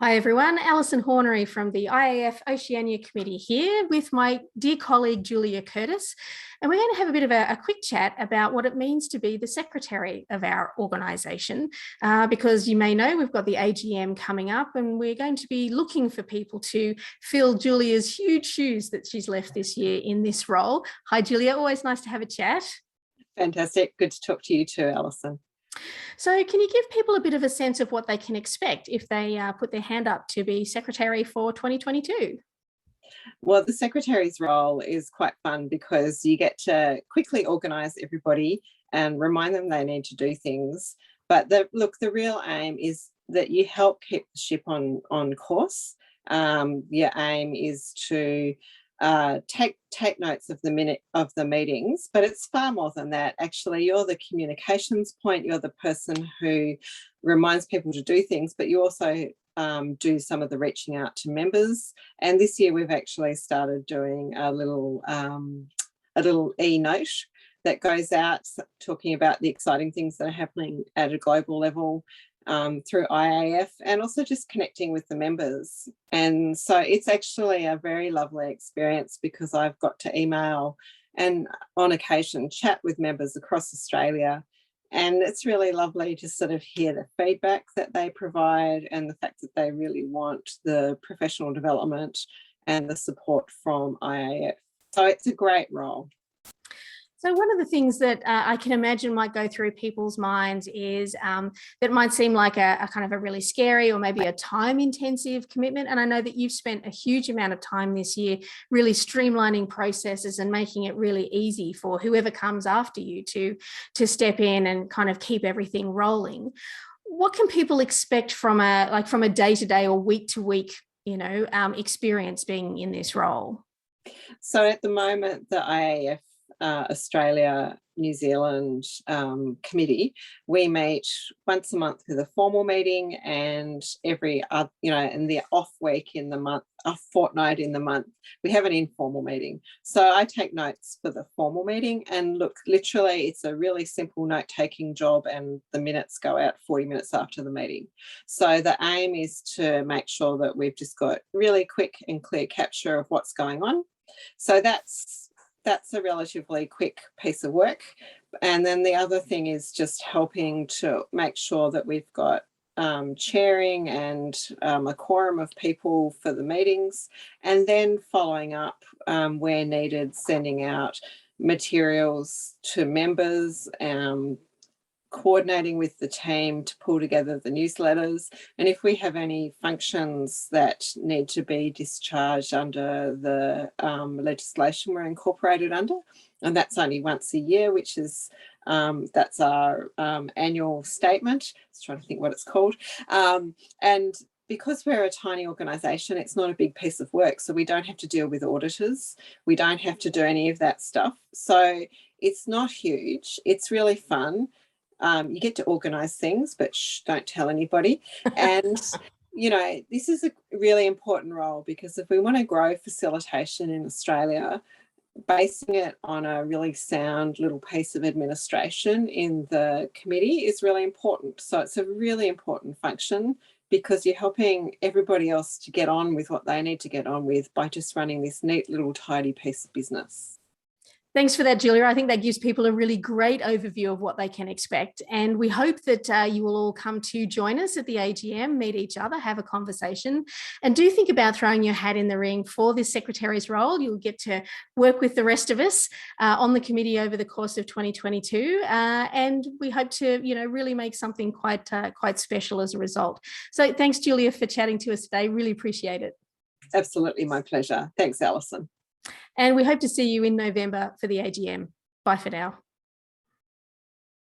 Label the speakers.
Speaker 1: Hi everyone, Alison Hornery from the IAF Oceania Committee here with my dear colleague Julia Curtis, and we're going to have a bit of a quick chat about what it means to be the secretary of our organisation, because you may know we've got the AGM coming up and we're going to be looking for people to fill Julia's huge shoes that she's left this year in this role. Hi Julia, always nice to have a chat.
Speaker 2: Fantastic, good to talk to you too, Alison.
Speaker 1: So can you give people a bit of a sense of what they can expect if they put their hand up to be secretary for 2022?
Speaker 2: Well, the secretary's role is quite fun because you get to quickly organise everybody and remind them they need to do things. But the real aim is that you help keep the ship on course. Your aim is to take notes of the meetings, but it's far more than that. Actually, you're the communications point. You're the person who reminds people to do things, but you also do some of the reaching out to members. And this year we've actually started doing a little e-note that goes out talking about the exciting things that are happening at a global level through IAF, and also just connecting with the members. And so it's actually a very lovely experience because I've got to email and on occasion chat with members across Australia. And it's really lovely to sort of hear the feedback that they provide and the fact that they really want the professional development and the support from IAF. So it's a great role.
Speaker 1: So one of the things that I can imagine might go through people's minds is that might seem like a kind of a really scary or maybe a time-intensive commitment. And I know that you've spent a huge amount of time this year really streamlining processes and making it really easy for whoever comes after you to step in and kind of keep everything rolling. What can people expect from a day-to-day or week-to-week, experience being in this role?
Speaker 2: So at the moment, the IAF Australia-New Zealand committee, we meet once a month with a formal meeting, and every in the off week in the month, a fortnight in the month, we have an informal meeting. So I take notes for the formal meeting, and look, literally it's a really simple note-taking job, and the minutes go out 40 minutes after the meeting. So the aim is to make sure that we've just got really quick and clear capture of what's going on. So that's a relatively quick piece of work. And then the other thing is just helping to make sure that we've got chairing and a quorum of people for the meetings, and then following up where needed, sending out materials to members, coordinating with the team to pull together the newsletters. And if we have any functions that need to be discharged under the legislation we're incorporated under, and that's only once a year, which is that's our annual statement. I was trying to think what it's called. And because we're a tiny organisation, it's not a big piece of work. So we don't have to deal with auditors. We don't have to do any of that stuff. So it's not huge. It's really fun. You get to organise things, but don't tell anybody. And, this is a really important role, because if we want to grow facilitation in Australia, basing it on a really sound little piece of administration in the committee is really important. So it's a really important function, because you're helping everybody else to get on with what they need to get on with by just running this neat little tidy piece of business.
Speaker 1: Thanks for that, Julia. I think that gives people a really great overview of what they can expect. And we hope that you will all come to join us at the AGM, meet each other, have a conversation, and do think about throwing your hat in the ring for this secretary's role. You'll get to work with the rest of us on the committee over the course of 2022. And we hope to, really make something quite special as a result. So thanks, Julia, for chatting to us today. Really appreciate it.
Speaker 2: Absolutely, my pleasure. Thanks, Alison.
Speaker 1: And we hope to see you in November for the AGM. Bye for now.